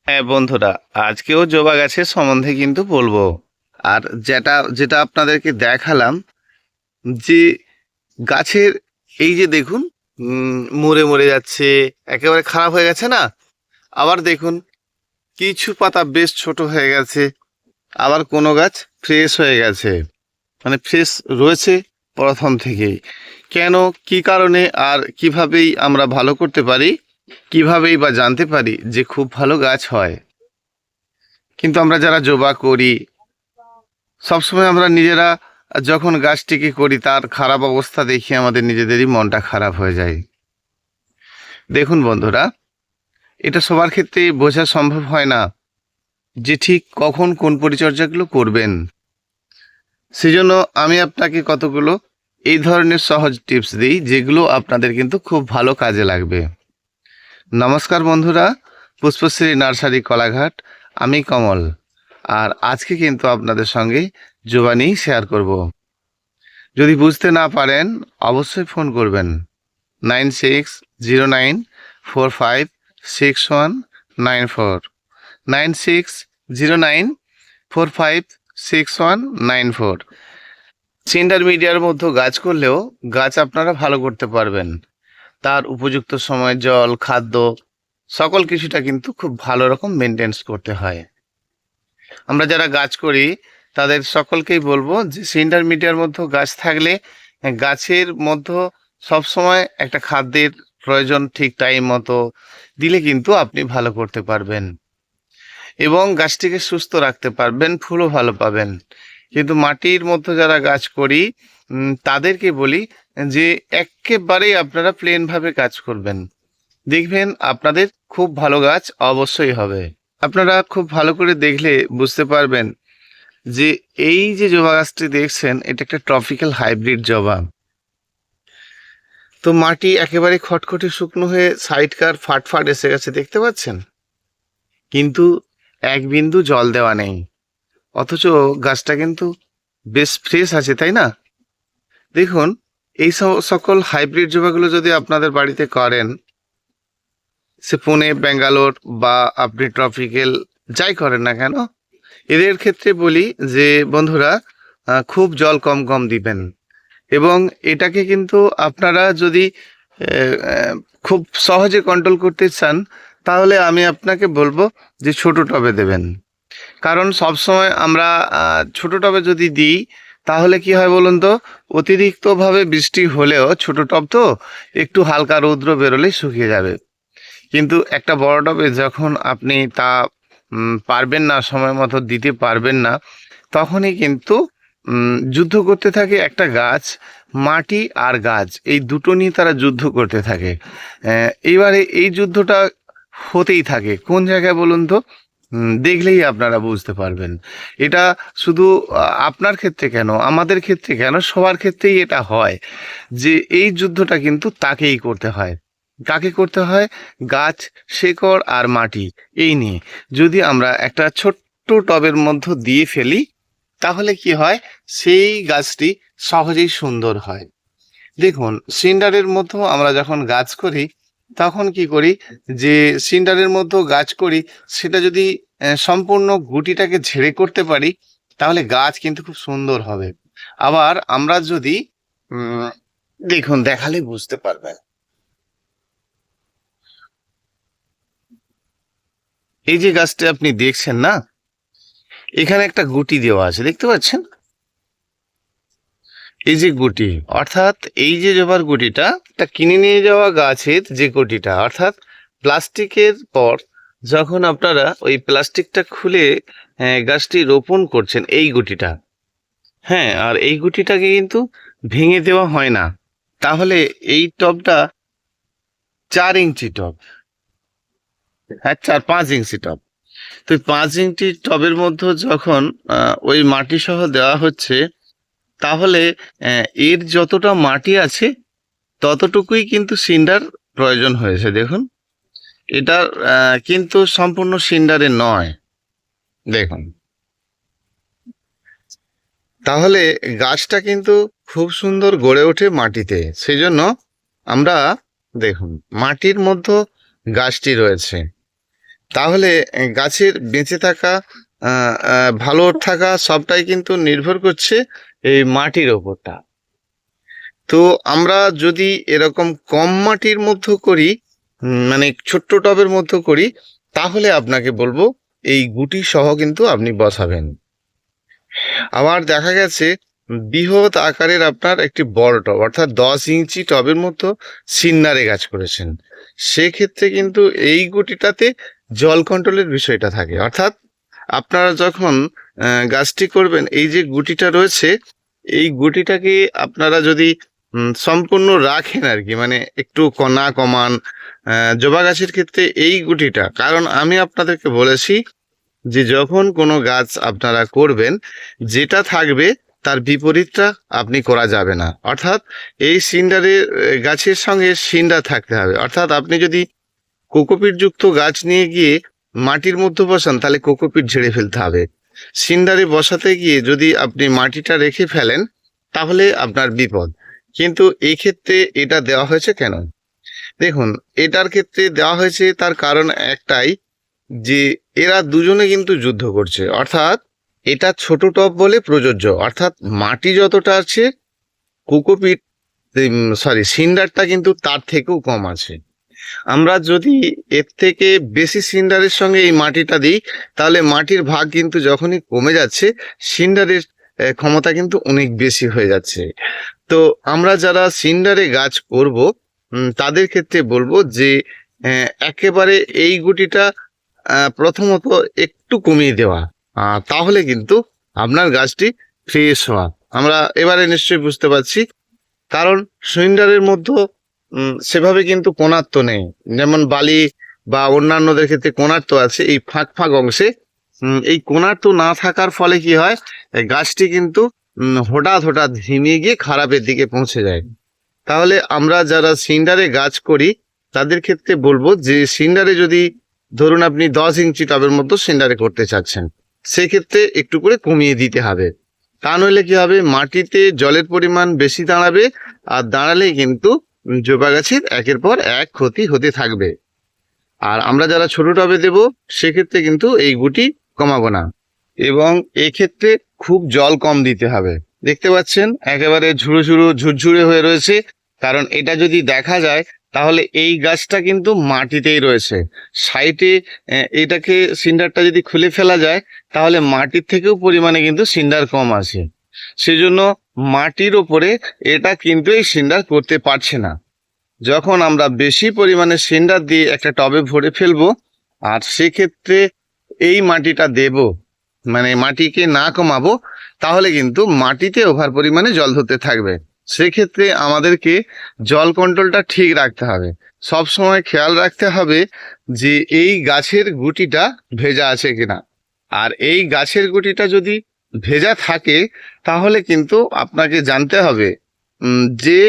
হ্যাঁ বন্ধুরা, আজকেও জবা গাছের সম্বন্ধে কিন্তু বলবো। আর যেটা যেটা আপনাদেরকে দেখালাম যে গাছের এই যে দেখুন, মরে মরে যাচ্ছে, একেবারে খারাপ হয়ে গেছে না। আবার দেখুন কিছু পাতা বেশ ছোট হয়ে গেছে, আবার কোনো গাছ ফ্রেশ হয়ে গেছে, মানে ফ্রেশ রয়েছে প্রথম থেকেই। কেন, কি কারণে, আর কিভাবেই আমরা ভালো করতে পারি, কিভাবেই বা জানতে পারি যে খুব ভালো গাছ হয়। কিন্তু আমরা যারা জবা করি, সবসময় আমরা নিজেরা যখন গাছটিকে করি তার খারাপ অবস্থা দেখে আমাদের নিজেদেরই মনটা খারাপ হয়ে যায়। দেখুন বন্ধুরা, এটা সবার ক্ষেত্রে বোঝা সম্ভব হয় না যে ঠিক কখন কোন পরিচর্যাগুলো করবেন। সেজন্য আমি আপনাকে কতগুলো এই ধরনের সহজ টিপস দিই, যেগুলো আপনাদের কিন্তু খুব ভালো কাজে লাগবে। নমস্কার বন্ধুরা, পুষ্পশ্রী নার্সারি কলাঘাট, আমি কমল। আর আজকে কিন্তু আপনাদের সঙ্গে জবা নিয়েই শেয়ার করব। যদি বুঝতে না পারেন অবশ্যই ফোন করবেন 9609456194, 9609456194। ইন্টারমিডিয়ার মধ্যে গাছ করলেও গাছ আপনারা ভালো করতে পারবেন। তার উপযুক্ত সময় জল, খাদ্য, সকল কিছুটা কিন্তু খুব ভালো রকম মেনটেন্স করতে হয়। আমরা যারা গাছ করি তাদের সকলকেই বলবো যে সিন্টার মিডিয়ার মধ্যে গাছ থাকলে গাছের মধ্যে সবসময় একটা খাদ্যের প্রয়োজন ঠিক টাইম মতো দিলে কিন্তু আপনি ভালো করতে পারবেন এবং গাছটিকে সুস্থ রাখতে পারবেন, ফুলও ভালো পাবেন। কিন্তু মাটির মধ্যে যারা গাছ করি তাদেরকে বলি যে একেবারেই আপনারা প্লেনভাবে কাজ করবেন, দেখবেন আপনাদের খুব ভালো গাছ অবশ্যই হবে। আপনারা খুব ভালো করে দেখলে বুঝতে পারবেন যে এই যে জবা গাছটি দেখছেন, এটা একটা ট্রপিক্যাল হাইব্রিড জবা। তো মাটি একেবারে খটখটে শুকনো হয়ে সাইডকার ফাটফাট এসে গেছে, দেখতে পাচ্ছেন, কিন্তু এক বিন্দু জল দেওয়া নেই, অথচ গাছটা কিন্তু বেশ ফ্রেশ আছে, তাই না? দেখুন, এই সকল হাইব্রিড জবাগুলো যদি আপনাদের বাড়িতে করেন, সে পুনে, ব্যাঙ্গালোর বা আপনি ট্রপিক্যাল যাই করেন না কেন, এদের ক্ষেত্রে বলি যে বন্ধুরা, খুব জল কম কম দিবেন। এবং এটাকে কিন্তু আপনারা যদি খুব সহজে কন্ট্রোল করতে চান, তাহলে আমি আপনাকে বলবো যে ছোট টবে দেবেন। কারণ সবসময় আমরা ছোট টবে যদি দিই, তাহলে কি হয় বলুন তো, অতিরিক্তভাবে বৃষ্টি হলেও ছোট টব তো একটু হালকা রৌদ্র বেরোলেই শুকিয়ে যাবে। কিন্তু একটা বড় টবে যখন আপনি তা পারবেন না, সময় মতো দিতে পারবেন না, তখনই কিন্তু যুদ্ধ করতে থাকে একটা গাছ, মাটি আর গাছ, এই দুটো নিয়ে তারা যুদ্ধ করতে থাকে। এইবারে এই যুদ্ধটা হতেই থাকে কোন জায়গায় বলুন তো, দেখলেই আপনারা বুঝতে পারবেন। এটা শুধু আপনার ক্ষেত্রে কেন, আমাদের ক্ষেত্রে কেন, সবার ক্ষেত্রেই এটা হয় যে এই যুদ্ধটা কিন্তু তাকেই করতে হয়। কাকে করতে হয়? গাছ, শেকড় আর মাটি, এই নিয়ে। যদি আমরা একটা ছোট্ট টবের মধ্যে দিয়ে ফেলি, তাহলে কি হয়, সেই গাছটি সহজেই সুন্দর হয়। দেখুন, সিন্ডারের মধ্যেও আমরা যখন গাছ করি, তখন কি করি, যে সিন্ডারের মধ্যেও গাছ করি, সেটা যদি সম্পূর্ণ গুটিটাকে ঝেড়ে করতে পারি, তাহলে গাছ কিন্তু খুব সুন্দর হবে। আবার আমরা যদি উম, দেখুন, দেখালে বুঝতে পারবেন, এই যে গাছটা আপনি দেখছেন না, এখানে একটা গুটি দেওয়া আছে, দেখতে পাচ্ছেন? এই যে গুটি, অর্থাৎ এই যে জবার গুটিটা, এটা কিনে নিয়ে যাওয়া গাছের যে গুটিটা, অর্থাৎ প্লাস্টিকের পর যখন আপনারা ওই প্লাস্টিকটা খুলে গাছটি রোপণ করছেন, এই গুটিটা, হ্যাঁ, আর এই গুটিটাকে কিন্তু ভেঙে দেওয়া হয় না। তাহলে এই টবটা 4 ইঞ্চি টব, হ্যাঁ, 4-5 ইঞ্চি টব। তো 5 ইঞ্চি টবের মধ্যে যখন ওই মাটি সহ দেওয়া হচ্ছে, তাহলে এর যতটা মাটি আছে ততটুকুই কিন্তু সিন্ডার প্রয়োজন হয়েছে। দেখুন, এটা কিন্তু সম্পূর্ণ সিন্ডারে নয়। দেখুন, তাহলে গাছটা কিন্তু খুব সুন্দর গড়ে ওঠে মাটিতে। সেই জন্য আমরা, দেখুন, মাটির মধ্যে গাছটি রয়েছে, তাহলে গাছের বেঁচে থাকা, ভালো থাকা সবটাই কিন্তু নির্ভর করছে এই মাটির ওপরটা। তো আমরা যদি এরকম কম মাটির মধ্যে করি, মানে ছোট্ট টবের মধ্যে করি, তাহলে আপনাকে বলবো এই গুটি সহ কিন্তু আপনি বসাবেন। আবার দেখা গেছে বৃহৎ আকারের আপনার একটি বড় টব, অর্থাৎ 10 ইঞ্চি টবের মতো সিন্নারে গাছ করেছেন, সেক্ষেত্রে কিন্তু এই গুটিটাতে জল কন্ট্রোলের বিষয়টা থাকে। অর্থাৎ আপনারা যখন গাছটি করবেন, এই যে গুটিটা রয়েছে, এই গুটিটাকে আপনারা যদি সম্পূর্ণ রাখেন আর কি, মানে একটু কণা কমান জবা গাছের ক্ষেত্রে এই গুটিটা, কারণ আমি আপনাদেরকে বলেছি যে যখন কোনো গাছ আপনারা করবেন, যেটা থাকবে তার বিপরীতটা আপনি করা যাবে না। অর্থাৎ এই সিন্ডারের গাছের সঙ্গে সিন্ডার থাকতে হবে। অর্থাৎ আপনি যদি কোকোপিট যুক্ত গাছ নিয়ে গিয়ে মাটির মধ্যে বসান, তাহলে কোকোপিট ঝেড়ে ফেলতে হবে। সিন্ডারে বসাতে গিয়ে যদি আপনি মাটিটা রেখে ফেলেন, তাহলে আপনার বিপদ। কিন্তু এই ক্ষেত্রে এটা দেওয়া হয়েছে কেন? দেখুন, এটার ক্ষেত্রে দেওয়া হয়েছে তার কারণ একটাই, যে এরা দুজনে কিন্তু যুদ্ধ করছে। অর্থাৎ এটা ছোট টব বলে প্রযোজ্য, অর্থাৎ মাটি যতটা আছে কোকোপিট, সিন্ডারটা কিন্তু তার থেকেও কম আছে। আমরা যদি এর থেকে বেশি সিন্ডারের সঙ্গে এই মাটিটা দিই, তাহলে মাটির ভাগ কিন্তু যখনই কমে যাচ্ছে, সিন্ডারের ক্ষমতা কিন্তু অনেক বেশি হয়ে যাচ্ছে। তো আমরা যারা সিন্ডারে গাছ করব, তাদের ক্ষেত্রে বলবো যে একেবারে এই গুটিটা প্রথমত একটু কমিয়ে দেওয়া, তাহলে কিন্তু আপনার গাছটি ফ্রেশ হওয়া আমরা এবারে নিশ্চয়ই বুঝতে পারছি। কারণ সিন্ডারের মধ্যে সেভাবে কিন্তু কোণার্ত নেই, যেমন বালি বা অন্যান্যদের ক্ষেত্রে কোণার্ত আছে এই ফাঁক ফাঁক অংশে। এই কোণার্ত না থাকার ফলে কি হয়, গাছটি কিন্তু হঠাৎ হঠাৎ ঝিমিয়ে গিয়ে খারাপের দিকে পৌঁছে যায়। তাহলে আমরা যারা সিন্ডারে গাছ করি, তাদের ক্ষেত্রে বলবো যে সিন্ডারে যদি ধরুন আপনি 10 ইঞ্চি টবের মতো সিন্ডারে করতে চাচ্ছেন, সেক্ষেত্রে একটু করে কমিয়ে দিতে হবে। তা নইলে কি হবে, মাটিতে জলের পরিমাণ বেশি দাঁড়াবে, আর দাঁড়ালেই কিন্তু জবা গাছের একের পর এক ক্ষতি হতে থাকবে। আর আমরা যারা ছোট টবে দেব, সেক্ষেত্রে কিন্তু এই গুটি কমাবো না, এবং এই ক্ষেত্রে খুব জল কম দিতে হবে। দেখতে পাচ্ছেন একেবারে ঝুড়ো ঝুড়ো ঝুরঝুরে হয়ে রয়েছে, কারণ এটা যদি দেখা যায় তাহলে এই গাছটা কিন্তু মাটিতেই রয়েছে। সাইডে এটাকে সিন্ডারটা যদি খুলে ফেলা যায়, তাহলে মাটির থেকেও পরিমাণে কিন্তু সিন্ডার কম আছে। সেজন্য মাটির ওপরে এটা কিন্তু এই সিন্ডার করতে পারছে না। যখন আমরা বেশি পরিমাণে সিন্ডার দিয়ে একটা টবে ভরে ফেলবো, আর সেক্ষেত্রে এই মাটিটা দেব, মানে মাটিকে না কমাবো, তাহলে কিন্তু মাটিতে ওভার পরিমাণে জল ধরতে থাকবে। সেক্ষেত্রে আমাদেরকে জল কন্ট্রোলটা ঠিক রাখতে হবে। সব সময় খেয়াল রাখতে হবে যে এই গাছের গুটিটা ভেজা আছে কিনা। আর এই গাছের গুটিটা যদি ভেজা থাকে, তাহলে কিন্তু আপনাকে জানতে হবে যে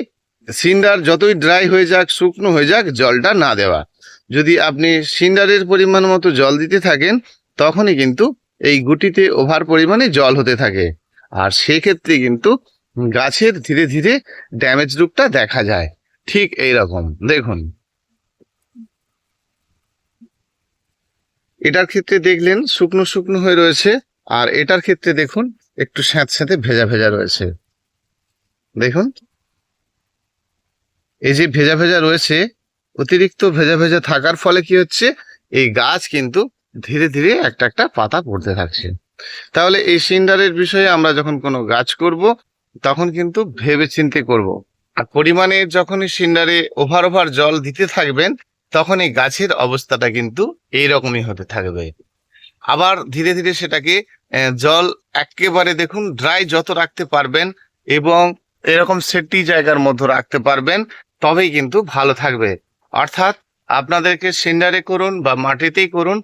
সিন্ডার যতই ড্রাই হয়ে যাক, শুকনো হয়ে যাক, জলটা না দেওয়া। যদি আপনি সিন্ডারের পরিমাণ মতো জল দিতে থাকেন, তখনই কিন্তু এই গুটিতে ওভার পরিমাণে জল হতে থাকে, আর সেক্ষেত্রে কিন্তু গাছের ধীরে ধীরে ড্যামেজ রূপটা দেখা যায়। ঠিক এই রকম দেখুন, এটার ক্ষেত্রে দেখলেন শুকনো শুকনো হয়ে রয়েছে, আর এটার ক্ষেত্রে দেখুন একটু স্যাঁতস্যাঁতে ভেজা ভেজা রয়েছে। দেখুন, এই যে ভেজা ভেজা রয়েছে, অতিরিক্ত ভেজা ভেজা থাকার ফলে কি হচ্ছে, এই গাছ কিন্তু ধীরে ধীরে একটা একটা পাতা পড়তে থাকছে। তাহলে এই সিন্ডারের বিষয়ে আমরা যখন কোনো গাছ করব, তখন কিন্তু ভেবে চিন্তে করব। আর পরিমাণে যখনই সিন্ডারে ওভার ওভার জল দিতে থাকবেন, তখন এই গাছের অবস্থাটা কিন্তু এইরকমই হতে থাকবে। আবার ধীরে ধীরে সেটাকে জল একেবারে দেখুন ড্রাই যত রাখতে পারবেন, এবং এরকম সেটি জায়গার মধ্যে রাখতে পারবেন, তবেই কিন্তু ভালো থাকবে। অর্থাৎ আপনাদেরকে সিন্ডারে করুন বা মাটিতেই করুন,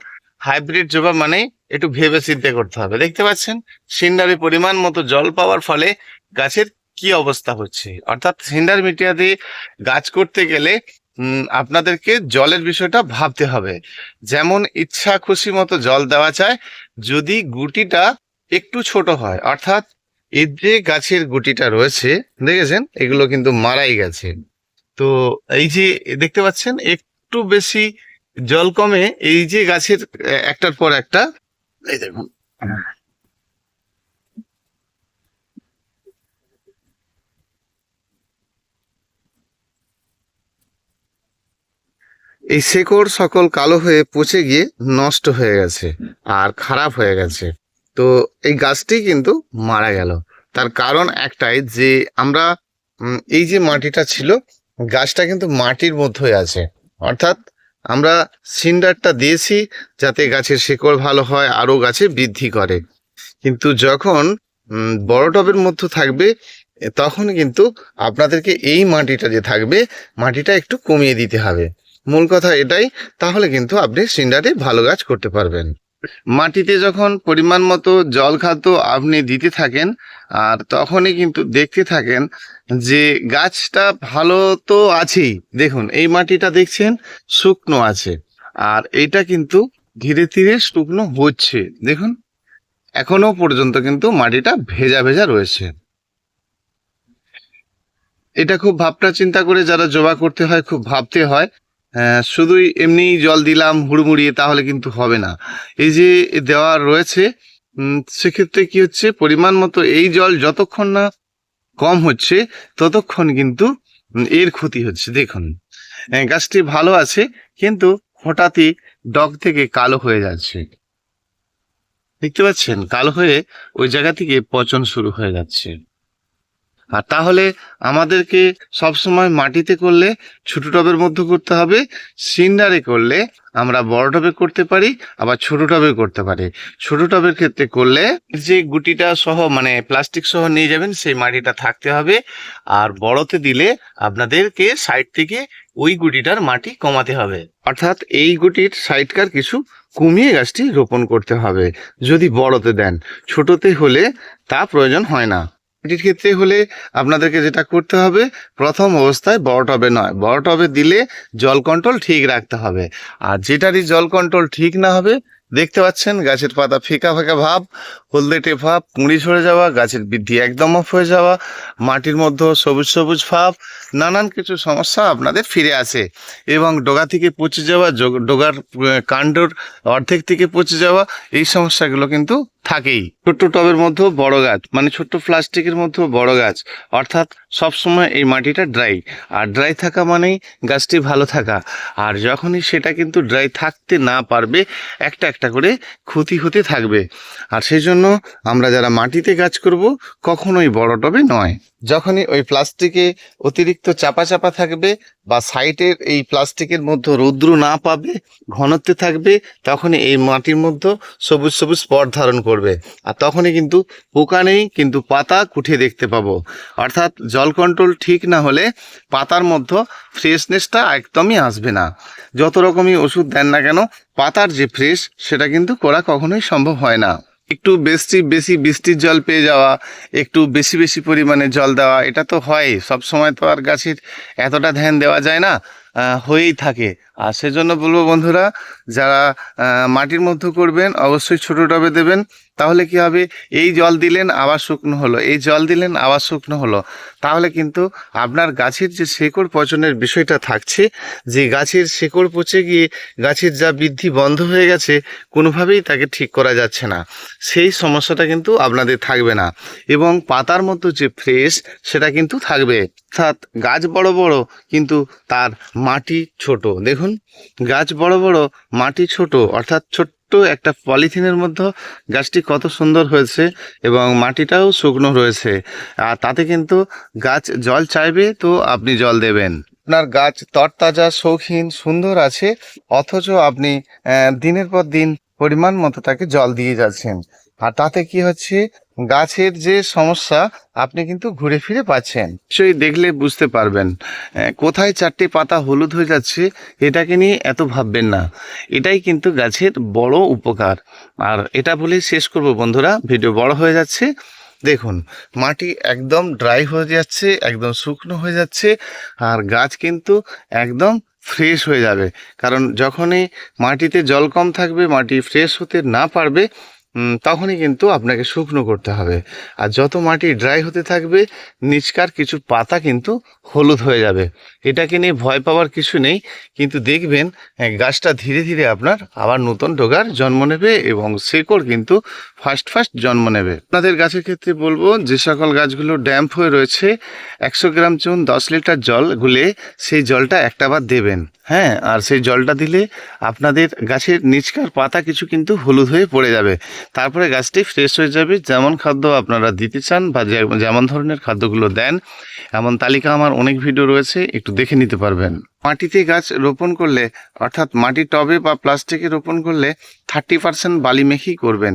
হাইব্রিড জবা মানে একটু ভেবে চিন্তে করতে হবে। দেখতে পাচ্ছেন সিন্ডারে পরিমাণ মতো জল পাওয়ার ফলে গাছের কি অবস্থা হচ্ছে। অর্থাৎ সিন্ডার মিডিয়া দিয়ে গাছ করতে গেলে আপনাদেরকে জলের বিষয়টা ভাবতে হবে। যেমন ইচ্ছা খুশি মতো জল দেওয়া যায়, যদি গুটিটা একটু ছোট হয়। অর্থাৎ এর যে গাছের গুটিটা রয়েছে, দেখেছেন এগুলো কিন্তু মারাই গেছে। তো এই যে দেখতে পাচ্ছেন একটু বেশি জল কমে এই যে গাছের একটার পর একটা, এই দেখুন এই শেকড় সকল কালো হয়ে পচে গিয়ে নষ্ট হয়ে গেছে আর খারাপ হয়ে গেছে। তো এই গাছটি কিন্তু মারা গেল। তার কারণ একটাই যে আমরা এই যে মাটিটা ছিল, গাছটা কিন্তু মাটির মধ্যেই আছে। অর্থাৎ আমরা সিন্ডারটা দিয়েছি যাতে গাছের শেকড় ভালো হয়, আরো গাছে বৃদ্ধি করে। কিন্তু যখন বড় টবের মধ্যে থাকবে তখন কিন্তু আপনাদেরকে এই মাটিটা যে থাকবে, মাটিটা একটু কমিয়ে দিতে হবে। মূল কথা এটাই, তাহলে কিন্তু আপনি সিন্ডারে ভালো গাছ করতে পারবেন। মাটিতে যখন পরিমাণ মতো জল খাদ্য আপনি দিতে থাকেন, আর তখনই কিন্তু দেখতে থাকেন যে গাছটা ভালো তো আছেই। দেখুন এই মাটিটা দেখছেন শুকনো আছে, আর এইটা কিন্তু ধীরে ধীরে শুকনো হচ্ছে। দেখুন এখনো পর্যন্ত কিন্তু মাটিটা ভেজা ভেজা রয়েছে। এটা খুব ভাবনা চিন্তা করে যারা জবা করতে হয় খুব ভাবতে হয়। শুধুই এমনি জল দিলাম হুড়মুড়িয়ে তাহলে কিন্তু হবে না। এই যে দেওয়া রয়েছে, সেক্ষেত্রে কি হচ্ছে, পরিমাণ মতো এই জল যতক্ষণ না কম হচ্ছে ততক্ষণ কিন্তু এর ক্ষতি হচ্ছে। দেখুন গাছটি ভালো আছে কিন্তু হঠাৎই ডগ থেকে কালো হয়ে যাচ্ছে। দেখতে পাচ্ছেন কালো হয়ে ওই জায়গা থেকে পচন শুরু হয়ে যাচ্ছে। আর তাহলে আমাদেরকে সবসময় মাটিতে করলে ছোট টবের মধ্যে করতে হবে, সিন্ডারে করলে আমরা বড় টবে করতে পারি, আবার ছোট টবে করতে পারি। ছোট টবের ক্ষেত্রে করলে যে গুটিটা সহ মানে প্লাস্টিক সহ নিয়ে যাবেন সেই মাটিটা থাকতে হবে, আর বড়তে দিলে আপনাদেরকে সাইড থেকে ওই গুটিটার মাটি কমাতে হবে। অর্থাৎ এই গুটির সাইডকার কিছু কমিয়ে গাছটি রোপণ করতে হবে যদি বড়তে দেন। ছোটতে হলে তা প্রয়োজন হয় না। এটির ক্ষেত্রে হলে আপনাদেরকে যেটা করতে হবে, প্রথম অবস্থায় বড় টবে নয়, বড় টবে দিলে জল কন্ট্রোল ঠিক রাখতে হবে। আর যেটারই জল কন্ট্রোল ঠিক না হবে, দেখতে পাচ্ছেন গাছের পাতা ফিকা ফিকা ভাব, হলদেটে ভাব, কুঁড়ি ঝরে যাওয়া, গাছের বৃদ্ধি একদম অফ হয়ে যাওয়া, মাটির মধ্যে সবুজ সবুজ ভাব, নানান কিছু সমস্যা আপনাদের ফিরে আসে। এবং ডগা থেকে পচে যাওয়া, ডগার কাণ্ডর অর্ধেক থেকে পচে যাওয়া, এই সমস্যাগুলো কিন্তু থাকেই। ছোট্ট টবের মধ্যেও বড় গাছ, মানে ছোট্ট প্লাস্টিকের মধ্যেও বড় গাছ, অর্থাৎ সবসময় এই মাটিটা ড্রাই। আর ড্রাই থাকা মানেই গাছটি ভালো থাকা। আর যখনই সেটা কিন্তু ড্রাই থাকতে না পারবে, একটা একটা করে ক্ষতি হতে থাকবে। আর সেই জন্য আমরা যারা মাটিতে গাছ করব কখনোই বড় টবে নয়। যখনই ওই প্লাস্টিকে অতিরিক্ত চাপা চাপা থাকবে বা সাইডের এই প্লাস্টিকের মধ্যে রৌদ্র না পাবে, ঘনত্বে থাকবে, তখনই এই মাটির মধ্যে সবুজ সবুজ স্পট ধারণ করবে। আর তখনই কিন্তু পোকা নেই, কিন্তু পাতা কুঠিয়ে দেখতে পাবো। অর্থাৎ জল কন্ট্রোল ঠিক না হলে পাতার মধ্যে ফ্রেশনেসটা একদমই আসবে না। যত রকমই ওষুধ দেন না কেন, পাতার যে ফ্রেশ সেটা কিন্তু করা কখনোই সম্ভব হয় না। একটু বেশি বৃষ্টির জল পেয়ে যাওয়া, একটু বেশি বেশি পরিমাণে জল দেওয়া, এটা তো হয়। সব সময় তো আর গাছের এতটা ধ্যান দেওয়া যায় না, হয়েই থাকে। আর সেজন্য বলবো বন্ধুরা, যারা মাটির মধ্যে করবেন অবশ্যই ছোট টবে দেবেন। তাহলে কি হবে, এই জল দিলেন আবার শুকনো হলো, এই জল দিলেন আবার শুকনো হলো, তাহলে কিন্তু আপনার গাছের যে শেকড় পচনের বিষয়টা থাকছে, যে গাছের শেকড় পচে গিয়ে গাছের যা বৃদ্ধি বন্ধ হয়ে গেছে, কোনোভাবেই তাকে ঠিক করা যাচ্ছে না, সেই সমস্যাটা কিন্তু আপনাদের থাকবে না। এবং পাতার মতো যে ফ্রেশ সেটা কিন্তু থাকবে। অর্থাৎ গাছ বড় বড় কিন্তু তার মাটি ছোট। দেখুন গাছ বড় বড়, মাটি ছোট, অর্থাৎ ছোট্ট একটা পলিথিনের মধ্যে গাছটি কত সুন্দর হয়েছে এবং মাটিটাও শুকনো রয়েছে। আর তাতে কিন্তু গাছ জল চাইবে তো আপনি জল দেবেন। আপনার গাছ তরতাজা শৌখিন সুন্দর আছে, অথচ আপনি দিনের পর দিন পরিমাণ মতো তাকে জল দিয়ে যাচ্ছেন। আর তাতে কি হচ্ছে, গাছের যে সমস্যা আপনি কিন্তু ঘুরে ফিরে পাচ্ছেন। নিশ্চয়ই দেখলে বুঝতে পারবেন কোথায় চারটে পাতা হলুদ হয়ে যাচ্ছে, এটাকে নিয়ে এত ভাববেন না। এটাই কিন্তু গাছের বড় উপকার। আর এটা বলেই শেষ করব বন্ধুরা, ভিডিও বড় হয়ে যাচ্ছে। দেখুন মাটি একদম ড্রাই হয়ে যাচ্ছে, একদম শুকনো হয়ে যাচ্ছে, আর গাছ কিন্তু একদম ফ্রেশ হয়ে যাবে। কারণ যখনই মাটিতে জল কম থাকবে, মাটি ফ্রেশ হতে না পারবে, তখনই কিন্তু আপনাকে শুকনো করতে হবে। আর যত মাটি ড্রাই হতে থাকবে নিচকার কিছু পাতা কিন্তু হলুদ হয়ে যাবে। এটাকে নিয়ে ভয় পাওয়ার কিছু নেই, কিন্তু দেখবেন গাছটা ধীরে ধীরে আপনার আবার নতুন ডগার জন্ম নেবে এবং শেকড় কিন্তু ফার্স্ট ফার্স্ট জন্ম নেবে। আপনাদের গাছের ক্ষেত্রে বলবো, যে সকল গাছগুলো ড্যাম্প হয়ে রয়েছে 100 গ্রাম চুন 10 লিটার জল গুলে সেই জলটা একটাবার দেবেন। হ্যাঁ, আর সেই জলটা দিলে আপনাদের গাছের নিচকার পাতা কিছু কিন্তু হলুদ হয়ে পড়ে যাবে। তারপরে গাছটি ফ্রেশ হয়ে যাবে। যেমন খাদ্য আপনারা দিতে চান বা যেমন ধরনের খাদ্যগুলো দেন, এমন তালিকা আমার অনেক ভিডিও রয়েছে, একটু দেখে নিতে পারবেন। মাটিতে গাছ রোপণ করলে, অর্থাৎ মাটির টবে বা প্লাস্টিকে রোপণ করলে 30% বালি মেখেই করবেন।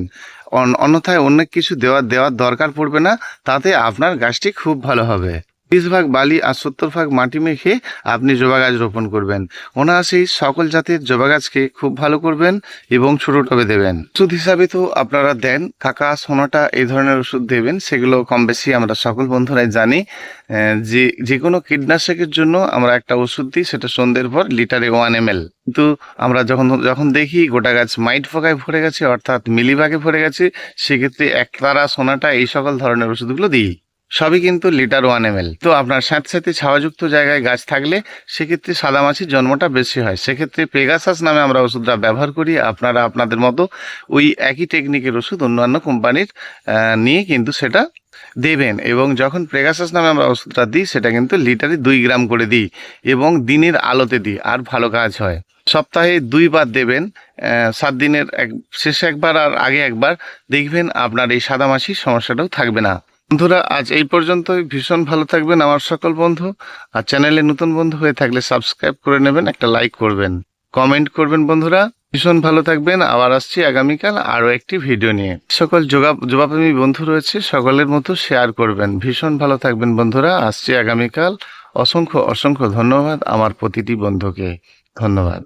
অন্যথায় অনেক কিছু দেওয়ার দরকার পড়বে না, তাতে আপনার গাছটি খুব ভালো হবে। 20 ভাগ বালি আর 70 ভাগ মাটি মেখে আপনি জবা গাছ রোপণ করবেন। অনায়াসেই সকল জাতের জবা গাছকে খুব ভালো করবেন এবং ছোট টবে দেবেন। ওষুধ হিসাবে তো আপনারা দেন কাকা, সোনাটা, এই ধরনের ওষুধ দেবেন, সেগুলো কম বেশি আমরা সকল বন্ধুরাই জানি। যে কোনো কীটনাশকের জন্য আমরা একটা ওষুধ দিই, সেটা সন্ধ্যের পর লিটারে 1 ml। কিন্তু আমরা যখন দেখি গোটা গাছ মাইট পোকায় ভরে গেছে, অর্থাৎ মিলিবাগে ভরে গেছে, সেক্ষেত্রে একতারা, সোনাটা, এই সকল ধরনের ওষুধগুলো দিই। সবই কিন্তু লিটার 1 ml। তো আপনার স্যাঁতস্যাঁতে ছাওয়াযুক্ত জায়গায় গাছ থাকলে সেক্ষেত্রে সাদামাছির জন্মটা বেশি হয়। সেক্ষেত্রে পেগাসাস নামে আমরা ওষুধটা ব্যবহার করি। আপনারা আপনাদের মতো ওই একই টেকনিকের ওষুধ অন্যান্য কোম্পানির নিয়ে কিন্তু সেটা দেবেন। এবং যখন পেগাসাস নামে আমরা ওষুধটা দিই, সেটা কিন্তু লিটারে 2 গ্রাম করে দিই এবং দিনের আলোতে দিই, আর ভালো কাজ হয়। সপ্তাহে 2 বার দেবেন, 7 দিনের শেষে একবার আর আগে একবার। দেখবেন আপনার এই সাদামাছির সমস্যাটাও থাকবে না। বন্ধুরা, আজ এই পর্যন্তই। ভীষণ ভালো থাকবেন আমার সকল বন্ধু। আর চ্যানেলে নতুন বন্ধু হয়ে থাকলে সাবস্ক্রাইব করে নেবেন, একটা লাইক করবেন, কমেন্ট করবেন। বন্ধুরা ভীষণ ভালো থাকবেন। আবার আসছি আগামীকাল আরও একটি ভিডিও নিয়ে। সকল যোগাপ্রেমী বন্ধু রয়েছে, সকলের মতো শেয়ার করবেন। ভীষণ ভালো থাকবেন বন্ধুরা। আসছি আগামীকাল। অসংখ্য অসংখ্য ধন্যবাদ আমার প্রতিটি বন্ধুকে। ধন্যবাদ।